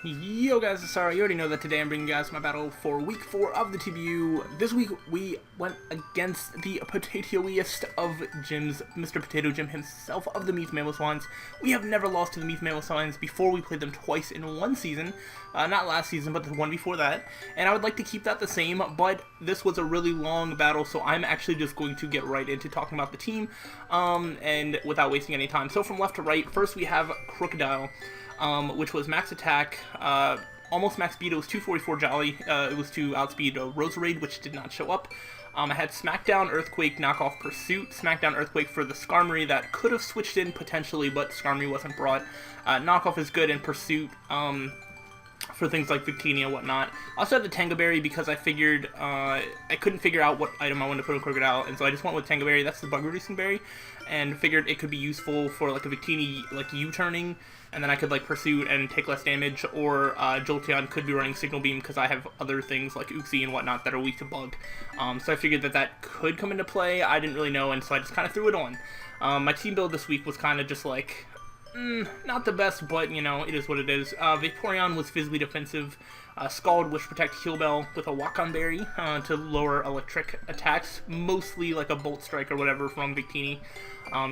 Yo guys, sorry, you already know that today I'm bringing you guys my battle for week 4 of the TBU. This week we went against the potatoiest of gyms, Mr. Potato Jim himself of the Meath Mamoswines. We have never lost to the Meath Mamoswines before. We played them twice in one season, not last season, but the one before that. And I would like to keep that the same, but this was a really long battle, so I'm actually just going to get right into talking about the team, and without wasting any time. So from left to right, first we have Crocodile. Which was max attack, almost max speed. It was 244 Jolly. It was to outspeed Roserade, which did not show up. I had Smackdown, Earthquake, Knockoff, Pursuit, Smackdown, Earthquake for the Skarmory that could have switched in potentially, but Skarmory wasn't brought. Knockoff is good, and Pursuit for things like Victini and whatnot. I also had the Tangaberry because I figured I couldn't figure out what item I wanted to put on Crocodile, and so I just went with Tangaberry. That's the bug reducing berry, and figured it could be useful for like a Victini like U-turning, and then I could like Pursuit and take less damage, or Jolteon could be running Signal Beam because I have other things like Uxie and whatnot that are weak to bug. So I figured that could come into play. I didn't really know, and so I just kind of threw it on. My team build this week was kind of just like, not the best, but, you know, it is what it is. Vaporeon was physically defensive. Scald, Wish Protect, Heal Bell with a Walk-On Berry to lower electric attacks. Mostly like a Bolt Strike or whatever from Victini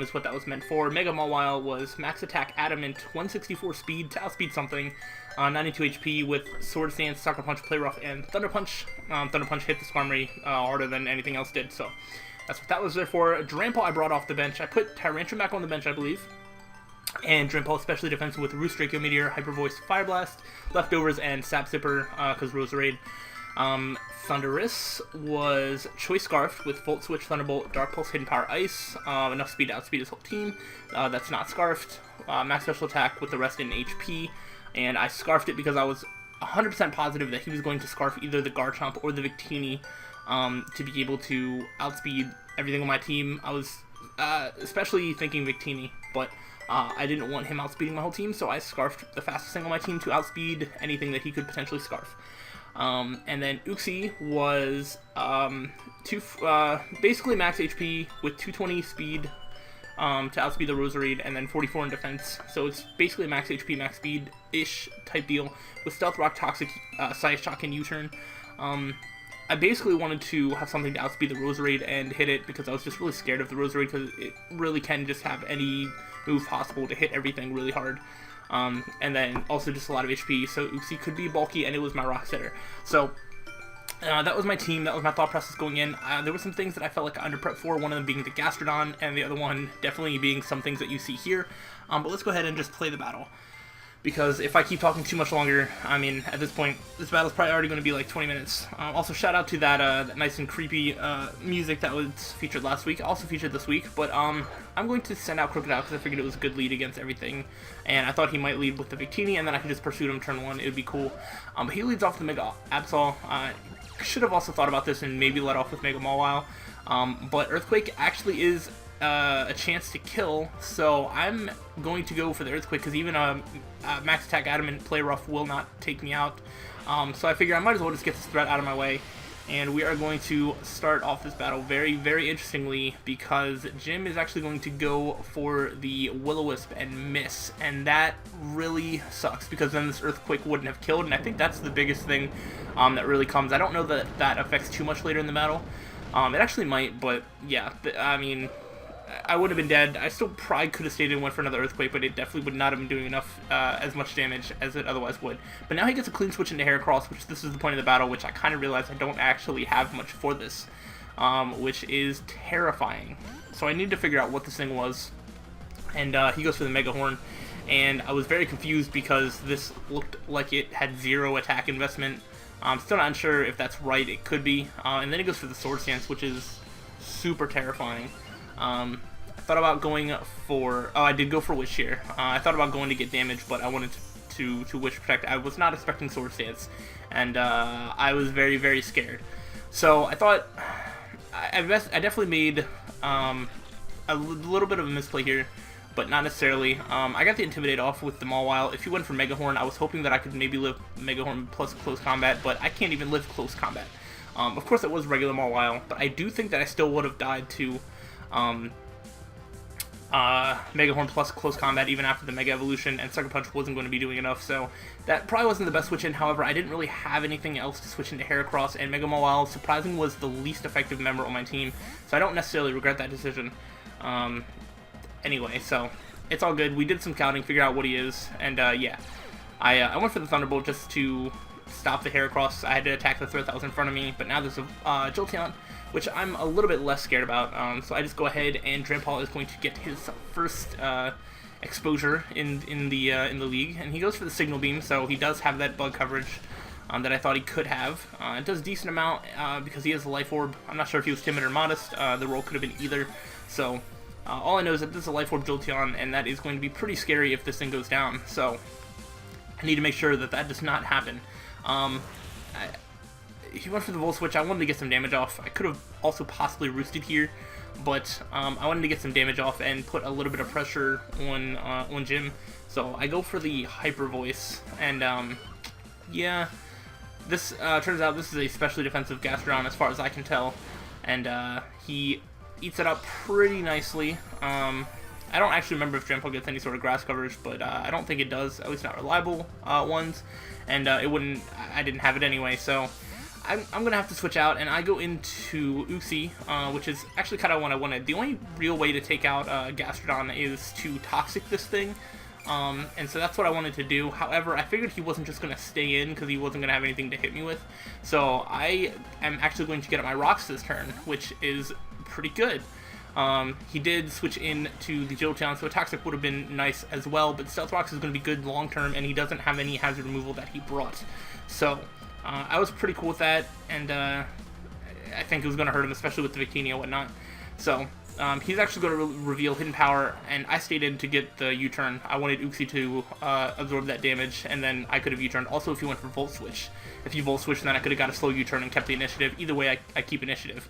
is what that was meant for. Mega Mawile was max attack, Adamant, 164 speed to outspeed something, 92 HP with Sword Stance, Sucker Punch, Play Rough, and Thunder Punch. Thunder Punch hit the Skarmory harder than anything else did, so that's what that was there for. Drampa I brought off the bench. I put Tyrantrum back on the bench, I believe. And Drampa especially defensive with Roost, Draco Meteor, Hyper Voice, Fire Blast, Leftovers, and Sap Zipper, because Roserade. Thundurus was Choice Scarfed with Volt Switch, Thunderbolt, Dark Pulse, Hidden Power, Ice, enough speed to outspeed his whole team. That's not Scarfed. Max Special Attack with the rest in HP, and I Scarfed it because I was 100% positive that he was going to Scarf either the Garchomp or the Victini to be able to outspeed everything on my team. I was especially thinking Victini, but I didn't want him outspeeding my whole team, so I Scarfed the fastest thing on my team to outspeed anything that he could potentially Scarf. And then Uxie was basically max HP with 220 speed to outspeed the Roserade, and then 44 in defense. So it's basically a max HP, max speed-ish type deal with Stealth Rock, Toxic, Side Shock, and U-turn. I basically wanted to have something to outspeed the Roserade and hit it because I was just really scared of the Roserade because it really can just have any move possible to hit everything really hard. And then also just a lot of HP, so Uxie could be bulky, and it was my Rock Setter. So that was my team, that was my thought process going in. There were some things that I felt like I under-prepped for, one of them being the Gastrodon, and the other one definitely being some things that you see here. But let's go ahead and just play the battle, because if I keep talking too much longer, I mean, at this point, this battle's probably already going to be like 20 minutes. Also, shout out to that nice and creepy music that was featured last week, also featured this week, but I'm going to send out Crocodile because I figured it was a good lead against everything, and I thought he might lead with the Victini, and then I could just pursue him turn 1, it would be cool. But he leads off the Mega Absol. Should have also thought about this and maybe let off with Mega Mawile, but Earthquake actually is a chance to kill, so I'm going to go for the Earthquake because even max attack Adamant Play Rough will not take me out. So I figure I might as well just get this threat out of my way, and we are going to start off this battle very, very interestingly because Jim is actually going to go for the Will-O-Wisp and miss, and that really sucks because then this Earthquake wouldn't have killed, and I think that's the biggest thing that really comes. I don't know that that affects too much later in the battle. It actually might, but yeah, I mean, I would have been dead. I still probably could have stayed and went for another Earthquake, but it definitely would not have been doing enough, as much damage as it otherwise would. But now he gets a clean switch into Heracross, which this is the point of the battle, which I kind of realized I don't actually have much for this, which is terrifying. So I need to figure out what this thing was, and he goes for the Mega Horn, and I was very confused because this looked like it had 0 attack investment. I'm still not sure if that's right. It could be. And then he goes for the Sword Stance, which is super terrifying. I thought about going for... Oh, I did go for Wish here. I thought about going to get damage, but I wanted to Wish Protect. I was not expecting Sword Stance, and I was very, very scared. So I thought... I definitely made a little bit of a misplay here, but not necessarily. I got the Intimidate off with the Mawile. If he went for Mega Horn, I was hoping that I could maybe live Mega Horn plus Close Combat, but I can't even live Close Combat. Of course, it was regular Mawile, but I do think that I still would have died to Mega Horn plus Close Combat even after the Mega Evolution, and Sucker Punch wasn't going to be doing enough, so that probably wasn't the best switch in. However, I didn't really have anything else to switch into Heracross, and Mega Mawile, surprisingly, was the least effective member on my team, so I don't necessarily regret that decision. Anyway, so it's all good. We did some scouting, figure out what he is, and yeah. I went for the Thunderbolt just to stop the Heracross. I had to attack the threat that was in front of me, but now there's a Jolteon, which I'm a little bit less scared about. So I just go ahead, and Drampal is going to get his first exposure in the league, and he goes for the Signal Beam. So he does have that bug coverage that I thought he could have. It does a decent amount because he has a Life Orb. I'm not sure if he was timid or modest. The roll could have been either. So all I know is that this is a Life Orb Jolteon, and that is going to be pretty scary if this thing goes down. So I need to make sure that that does not happen. He went for the Volt Switch. I wanted to get some damage off. I could have also possibly roosted here, but I wanted to get some damage off and put a little bit of pressure on Jim. So I go for the Hyper Voice, and yeah, this turns out this is a specially defensive Gastrodon as far as I can tell, and he eats it up pretty nicely. I don't actually remember if Drampal gets any sort of grass coverage, but I don't think it does, at least not reliable ones, and it wouldn't. I didn't have it anyway, so I'm gonna have to switch out, and I go into Uxie, which is actually kind of what I wanted. The only real way to take out Gastrodon is to Toxic this thing, and so that's what I wanted to do. However, I figured he wasn't just gonna stay in because he wasn't gonna have anything to hit me with, so I am actually going to get up my Rocks this turn, which is pretty good. He did switch in to the Jolteon, so a Toxic would have been nice as well, but Stealth Rocks is going to be good long term, and he doesn't have any hazard removal that he brought. So I was pretty cool with that, and I think it was going to hurt him, especially with the Victini and whatnot. So he's actually going to reveal Hidden Power, and I stayed in to get the U-turn. I wanted Uxie to absorb that damage, and then I could have U-turned. Also, if he went for Volt Switch. If he Volt Switched, then I could have got a slow U-turn and kept the initiative. Either way, I keep initiative.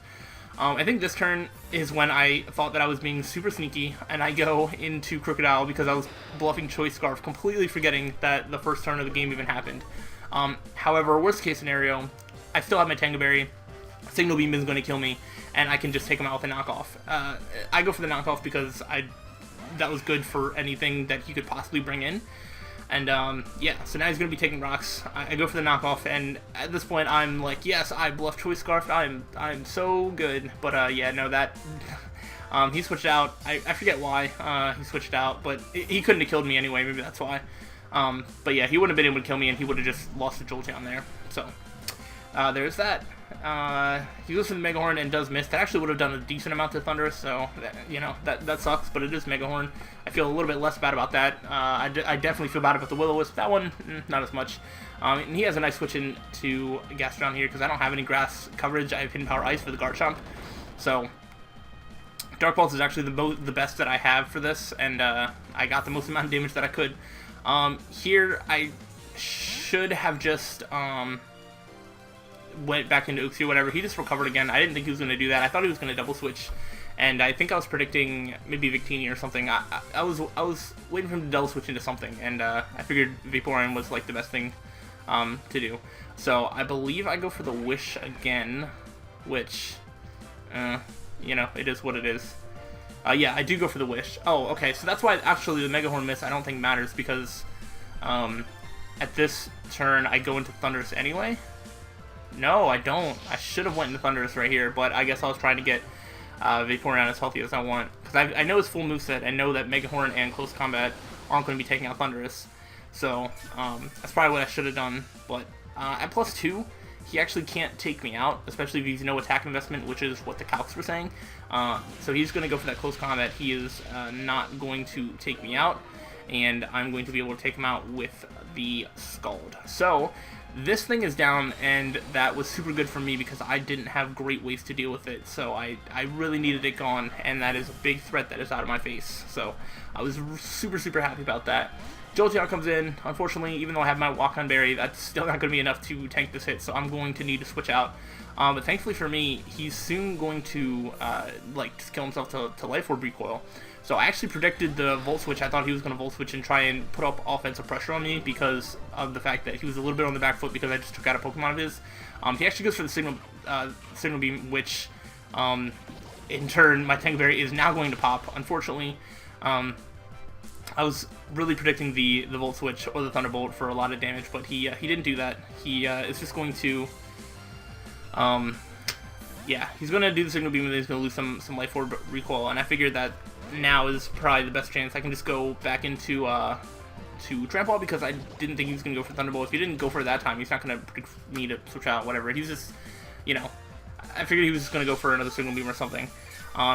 I think this turn is when I thought that I was being super sneaky, and I go into Crocodile because I was bluffing Choice Scarf, completely forgetting that the first turn of the game even happened. However, worst case scenario, I still have my Tango Berry, Signal Beam is going to kill me, and I can just take him out with a knockoff. I go for the knockoff because that was good for anything that he could possibly bring in. And yeah, so now he's going to be taking rocks. I go for the knockoff, and at this point I'm like, yes, I bluffed Choice Scarf. I'm so good. But yeah, no, that he switched out. I forget why he switched out, but he couldn't have killed me anyway. Maybe that's why. But yeah, he wouldn't have been able to kill me, and he would have just lost the Jolteon there. So there's that. He goes for the Mega Horn and does miss. That actually would have done a decent amount to Thunder, so you know that sucks. But it is Mega Horn. I feel a little bit less bad about that. I definitely feel bad about the Will-O-Wisp. That one, not as much. And he has a nice switch into Gastrodon here because I don't have any grass coverage. I have Hidden Power Ice for the Garchomp, so Dark Pulse is actually the best that I have for this, and I got the most amount of damage that I could. Here I should have just went back into Uxie or whatever. He just recovered again. I didn't think he was going to do that. I thought he was going to double switch, and I think I was predicting maybe Victini or something. I was waiting for him to double switch into something, and I figured Vaporeon was like the best thing to do. So I believe I go for the Wish again, which you know, it is what it is. Yeah, I do go for the Wish. Oh, okay, so that's why actually the Mega Horn miss I don't think matters, because at this turn I go into Thundurus anyway. No, I don't. I should have went into Thundurus right here, but I guess I was trying to get Vaporeon as healthy as I want. Because I know his full moveset. I know that Mega Horn and Close Combat aren't going to be taking out Thundurus. So, that's probably what I should have done. But at +2, he actually can't take me out, especially if he's no attack investment, which is what the calcs were saying. So he's going to go for that Close Combat. He is not going to take me out, and I'm going to be able to take him out with the Scald. So this thing is down, and that was super good for me because I didn't have great ways to deal with it, so I really needed it gone, and that is a big threat that is out of my face. So I was super happy about that. Jolteon comes in. Unfortunately, even though I have my Walk-On Berry, that's still not going to be enough to tank this hit, so I'm going to need to switch out. But thankfully for me, he's soon going to like just kill himself to Life Orb Recoil. So I actually predicted the Volt Switch. I thought he was going to Volt Switch and try and put up offensive pressure on me because of the fact that he was a little bit on the back foot because I just took out a Pokemon of his. He actually goes for the Signal Beam, which in turn my Tango Berry is now going to pop. Unfortunately, I was really predicting the Volt Switch or the Thunderbolt for a lot of damage, but he didn't do that. He is just going to, yeah, he's going to do the Signal Beam, and then he's going to lose some Life Orb recoil, and I figured that now is probably the best chance. I can just go back into to Trample, because I didn't think he was going to go for Thunderbolt. If he didn't go for it that time, he's not going to predict me to switch out, whatever. He's just, you know, I figured he was just going to go for another Signal Beam or something.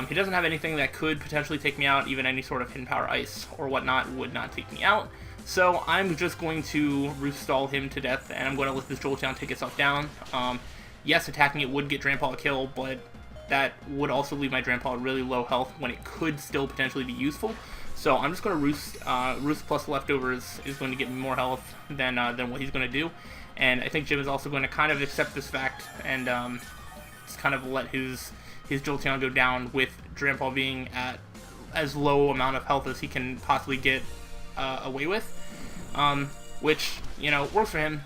He doesn't have anything that could potentially take me out. Even any sort of Hidden Power Ice or whatnot would not take me out. So I'm just going to Roost Stall him to death, and I'm going to let this Jolteon take itself down. Yes, attacking it would get Drampa a kill, but that would also leave my Drampa really low health when it could still potentially be useful. So I'm just going to Roost. Roost plus Leftovers is going to get me more health than what he's going to do. And I think Jim is also going to kind of accept this fact and just kind of let his Jolteon go down, with Drampa being at as low amount of health as he can possibly get away with, which, you know, works for him.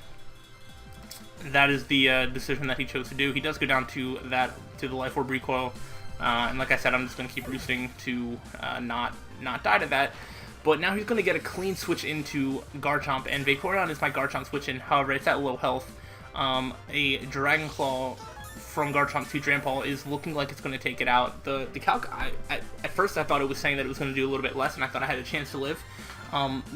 That is the decision that he chose to do. He does go down to the Life Orb recoil, and like I said, I'm just going to keep roosting to not die to that. But now he's going to get a clean switch into Garchomp, and Vaporeon is my Garchomp switch in. However, it's at low health. A Dragon Claw from Garchomp to Drampa is looking like it's going to take it out. The calc, at first I thought it was saying that it was going to do a little bit less, and I thought I had a chance to live,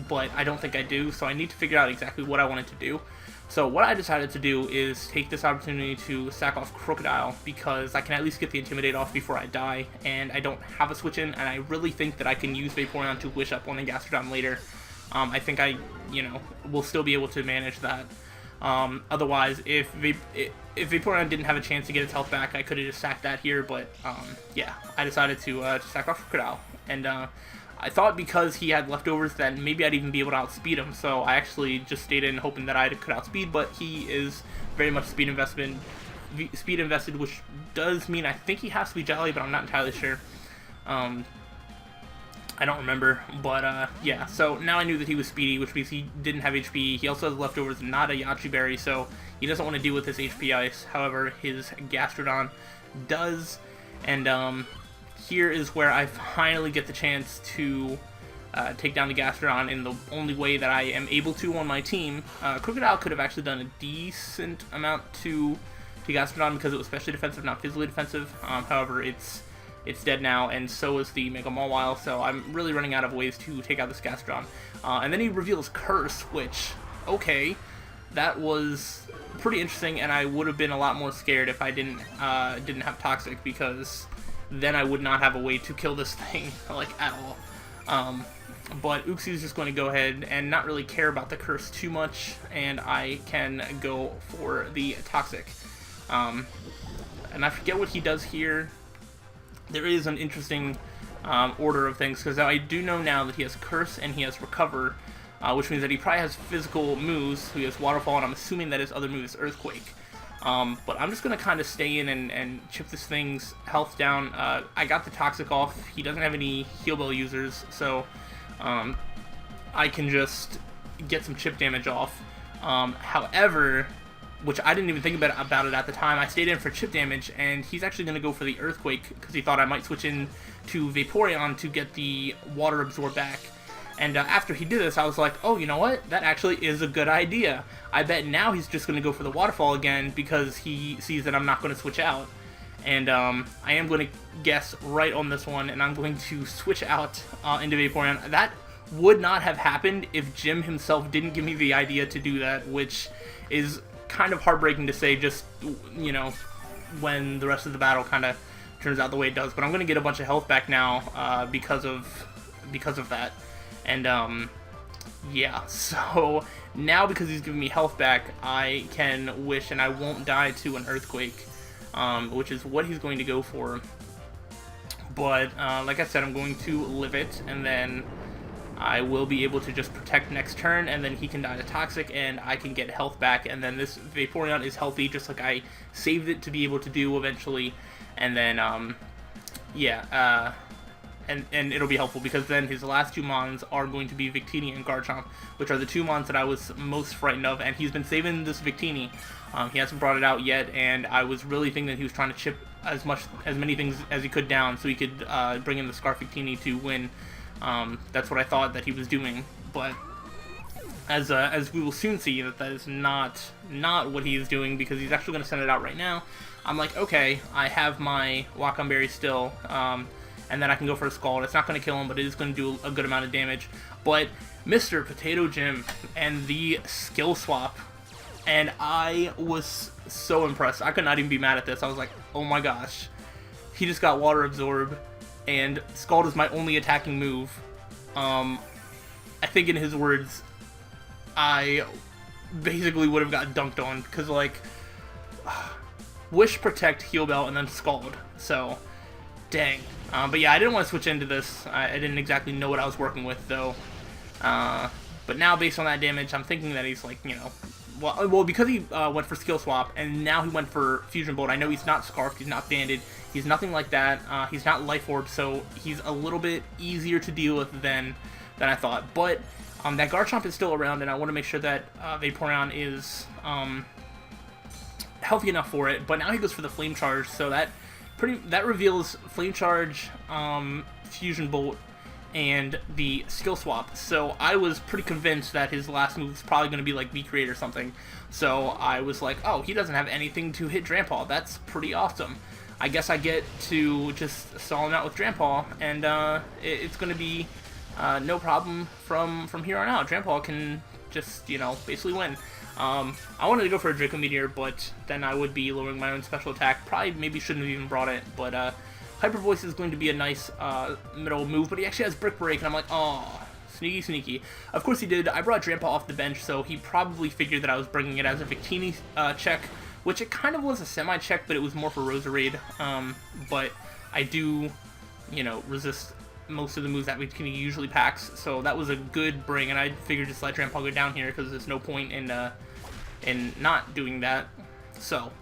but I don't think I do, so I need to figure out exactly what I wanted to do. So what I decided to do is take this opportunity to sack off Crocodile, because I can at least get the Intimidate off before I die, and I don't have a switch in, and I really think that I can use Vaporeon to wish up on the Gastrodon later. I think I, you know, will still be able to manage that. Otherwise, if Vaporeon didn't have a chance to get its health back, I could have just sacked that here, but yeah, I decided to sack off Crocodile, and I thought because he had leftovers that maybe I'd even be able to outspeed him, so I actually just stayed in hoping that I could outspeed, but he is very much speed invested, which does mean I think he has to be Jolly, but I'm not entirely sure. I don't remember, but yeah, so now I knew that he was speedy, which means he didn't have HP. He also has leftovers, not a Yachi Berry, so he doesn't want to deal with his HP Ice. However, his Gastrodon does, and here is where I finally get the chance to take down the Gastrodon in the only way that I am able to on my team. Crocodile could have actually done a decent amount to Gastrodon because it was specially defensive, not physically defensive. However, it's dead now, and so is the Mega Mawile, so I'm really running out of ways to take out this Gastrodon. And then he reveals Curse, which, okay, that was pretty interesting, and I would have been a lot more scared if I didn't have Toxic, because then I would not have a way to kill this thing, like, at all. But Uxie is just going to go ahead and not really care about the Curse too much, and I can go for the Toxic. And I forget what he does here. There is an interesting order of things, because I do know now that he has Curse and he has Recover, which means that he probably has physical moves. He has Waterfall, and I'm assuming that his other move is Earthquake. But I'm just going to kind of stay in and chip this thing's health down. I got the Toxic off. He doesn't have any Heal Bell users, so I can just get some chip damage off. However, which I didn't even think about it at the time, I stayed in for chip damage, and he's actually going to go for the Earthquake because he thought I might switch in to Vaporeon to get the Water Absorb back. And after he did this, I was like, oh, you know what? That actually is a good idea. I bet now he's just going to go for the Waterfall again because he sees that I'm not going to switch out. And I am going to guess right on this one, and I'm going to switch out into Vaporeon. That would not have happened if Jim himself didn't give me the idea to do that, which is kind of heartbreaking to say, just, you know, when the rest of the battle kind of turns out the way it does. But I'm going to get a bunch of health back now because of that. And yeah, so now because he's giving me health back, I can wish and I won't die to an Earthquake, which is what he's going to go for. But like I said, I'm going to live it, and then I will be able to just protect next turn, and then he can die to Toxic, and I can get health back, and then this Vaporeon is healthy, just like I saved it to be able to do eventually. And then, yeah, and it'll be helpful, because then his last two Mons are going to be Victini and Garchomp, which are the two Mons that I was most frightened of, and he's been saving this Victini. He hasn't brought it out yet, and I was really thinking that he was trying to chip as many things as he could down so he could bring in the Scarf Victini to win. That's what I thought that he was doing, but as we will soon see, that is not what he is doing, because he's actually going to send it out right now. I'm like, okay, I have my Wakon Berry still, and then I can go for a Scald. It's not going to kill him, but it is going to do a good amount of damage. But Mr. Potato Jim and the skill swap, and I was so impressed. I could not even be mad at this. I was like, oh my gosh, he just got Water Absorb, and Scald is my only attacking move. I think in his words, I basically would have got dunked on, because, like, Wish, Protect, Heal Bell, and then Scald. So, dang. But yeah, I didn't want to switch into this. I didn't exactly know what I was working with, though. But now, based on that damage, I'm thinking that he's, like, you know... Well, because he went for Skill Swap, and now he went for Fusion Bolt, I know he's not Scarfed, he's not Banded, he's nothing like that. He's not Life Orb, so he's a little bit easier to deal with than I thought. But that Garchomp is still around, and I want to make sure that Vaporeon is healthy enough for it. But now he goes for the Flame Charge, so that reveals Flame Charge, Fusion Bolt, and the Skill Swap. So I was pretty convinced that his last move was probably going to be like V-Create or something. So I was like, oh, he doesn't have anything to hit Drampa. That's pretty awesome. I guess I get to just stall him out with Drampa, and it's going to be no problem from here on out. Drampa can just, you know, basically win. I wanted to go for a Draco Meteor, but then I would be lowering my own special attack. Probably maybe shouldn't have even brought it, but Hyper Voice is going to be a nice middle move, but he actually has Brick Break, and I'm like, oh, sneaky, sneaky. Of course he did. I brought Drampa off the bench, so he probably figured that I was bringing it as a Victini check, which it kind of was a semi-check, but it was more for Roserade. But I do, you know, resist most of the moves that Victini usually packs, so that was a good bring, and I figured just let Drampa go down here, because there's no point in not doing that. So,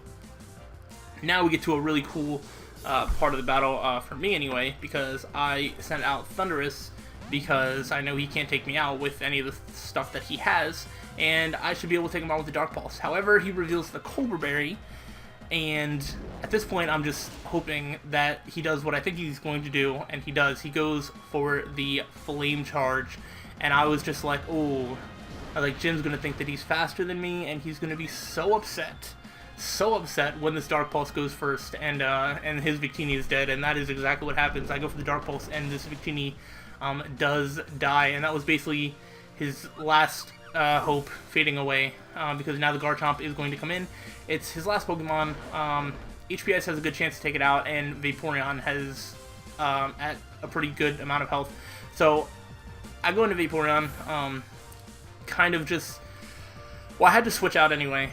now we get to a really cool part of the battle, for me anyway, because I sent out Thundurus, because I know he can't take me out with any of the stuff that he has, and I should be able to take him out with the Dark Pulse. However, he reveals the Cobra Berry, and at this point I'm just hoping that he does what I think he's going to do, and he does. He goes for the Flame Charge, and I was just like, oh, like, Jim's going to think that he's faster than me, and he's going to be so upset when this Dark Pulse goes first, and his Victini is dead, and that is exactly what happens. I go for the Dark Pulse, and this Victini does die, and that was basically his last hope fading away, because now the Garchomp is going to come in. It's his last Pokemon. HPS has a good chance to take it out, and Vaporeon has at a pretty good amount of health. So I go into Vaporeon, kind of just... Well, I had to switch out anyway,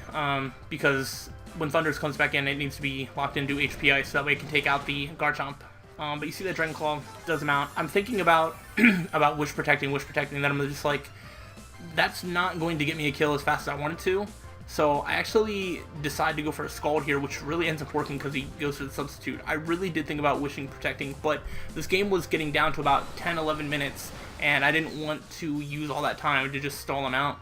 because when Thundurus comes back in, it needs to be locked into HP so that way it can take out the Garchomp. But you see that Dragon Claw does amount. I'm thinking about about Wish Protecting, then I'm just like, that's not going to get me a kill as fast as I wanted to. So I actually decide to go for a Scald here, which really ends up working because he goes for the Substitute. I really did think about Wishing Protecting, but this game was getting down to about 10-11 minutes, and I didn't want to use all that time to just stall him out.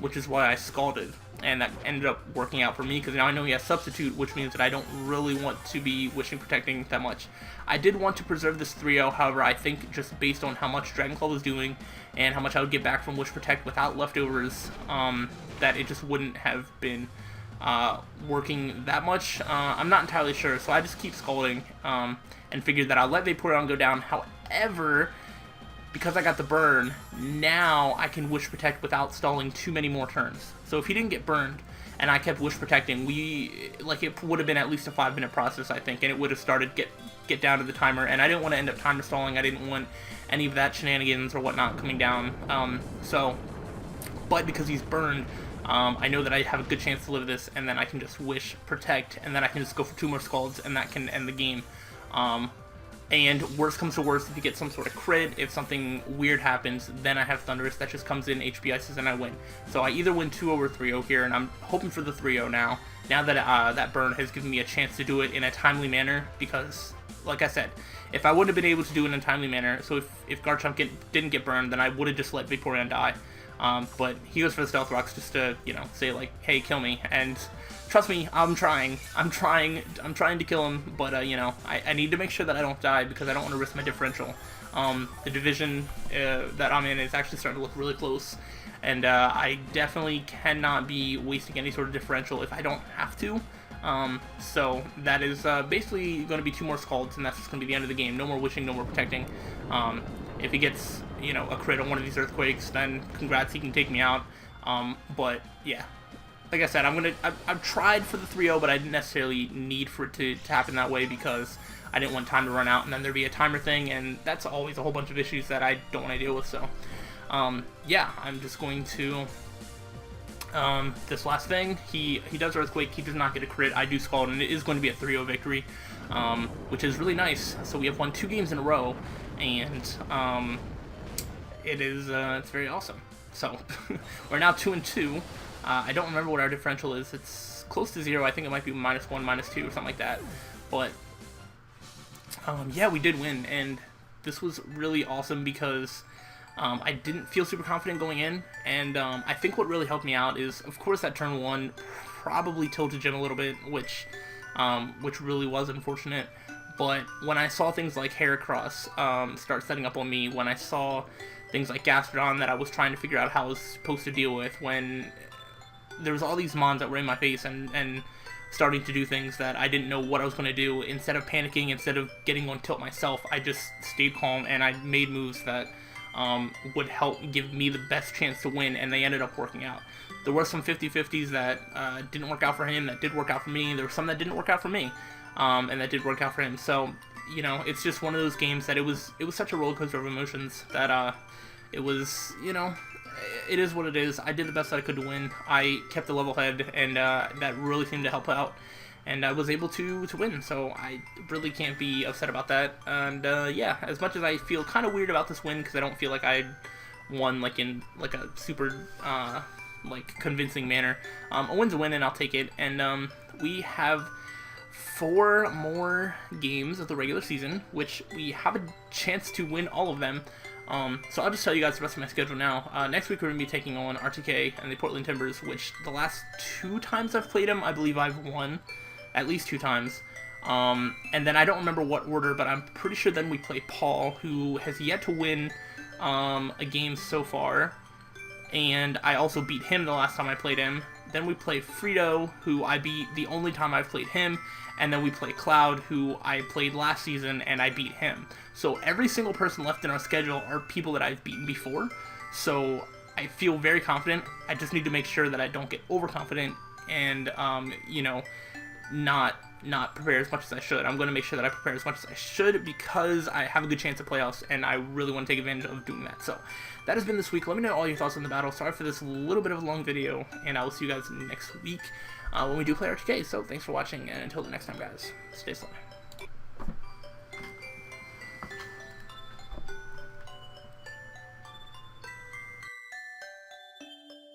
Which is why I Scalded, and that ended up working out for me, because now I know he has Substitute, which means that I don't really want to be Wishing Protecting that much. I did want to preserve this 3-0, however, I think just based on how much Dragon Claw was doing, and how much I would get back from Wish Protect without leftovers, that it just wouldn't have been working that much. I'm not entirely sure, so I just keep Scalding, and figured that I'll let Vaporeon go down. However, because I got the burn, now I can Wish Protect without stalling too many more turns. So if he didn't get burned, and I kept Wish Protecting, it would have been at least a 5-minute process, I think, and it would have started get down to the timer, and I didn't want to end up timer stalling. I didn't want any of that shenanigans or whatnot coming down. But because he's burned, I know that I have a good chance to live this, and then I can just Wish Protect, and then I can just go for 2 more Scalds, and that can end the game. And worst comes to worst, if you get some sort of crit, if something weird happens, then I have Thundurus that just comes in, HP Ices, and I win. So I either win 2-0 or 3-0 here, and I'm hoping for the 3-0 now. Now that that burn has given me a chance to do it in a timely manner, because, like I said, if I wouldn't have been able to do it in a timely manner, so if Garchomp didn't get burned, then I would have just let Vaporeon die. But he goes for the Stealth Rocks just to, you know, say like, hey, kill me, and trust me, I'm trying to kill him, but, you know, I need to make sure that I don't die, because I don't want to risk my differential. The division that I'm in is actually starting to look really close, and I definitely cannot be wasting any sort of differential if I don't have to. So that is basically going to be 2 more Scalds, and that's just going to be the end of the game. No more wishing, no more protecting. If he gets, you know, a crit on one of these earthquakes, then congrats, he can take me out. But yeah, like I said, I've tried for the 3-0, but I didn't necessarily need for it to happen that way because I didn't want time to run out and then there'd be a timer thing, and that's always a whole bunch of issues that I don't want to deal with. So yeah, I'm just going to this last thing, he does earthquake, he does not get a crit, I do Scald, and it is going to be a 3-0 victory, which is really nice. So we have won 2 games in a row, and it is it's very awesome. So we're now 2-2. I don't remember what our differential is. It's close to 0. I think it might be -1, -2, or something like that. But yeah, we did win, and this was really awesome because I didn't feel super confident going in, and I think what really helped me out is, of course, that turn 1 probably tilted Jim a little bit, which really was unfortunate. But when I saw things like Heracross start setting up on me, when I saw things like Gastrodon that I was trying to figure out how I was supposed to deal with, when there was all these mons that were in my face and starting to do things that I didn't know what I was going to do, instead of panicking, instead of getting on tilt myself, I just stayed calm and I made moves that would help give me the best chance to win, and they ended up working out. There were some 50-50s that didn't work out for him, that did work out for me. There were some that didn't work out for me, and that did work out for him. So, you know, it's just one of those games that it was such a roller coaster of emotions that it was, you know, it is what it is. I did the best that I could to win. I kept a level head, and that really seemed to help out. And I was able to win, so I really can't be upset about that. And yeah, as much as I feel kind of weird about this win, because I don't feel like I won like in like a super like convincing manner, a win's a win, and I'll take it. And we have 4 more games of the regular season, which we have a chance to win all of them. So I'll just tell you guys the rest of my schedule now. Next week we're going to be taking on RTK and the Portland Timbers, which the last 2 times I've played them, I believe I've won at least 2 times. And then I don't remember what order, but I'm pretty sure then we play Paul, who has yet to win a game so far. And I also beat him the last time I played him. Then we play Frito, who I beat the only time I've played him. And then we play Cloud, who I played last season, and I beat him. So every single person left in our schedule are people that I've beaten before. So I feel very confident. I just need to make sure that I don't get overconfident and, you know, not prepare as much as I should. I'm going to make sure that I prepare as much as I should because I have a good chance of playoffs, and I really want to take advantage of doing that. So that has been this week. Let me know all your thoughts on the battle. Sorry for this little bit of a long video, and I will see you guys next week when we do play RTK. So thanks for watching, and until the next time, guys, stay sly.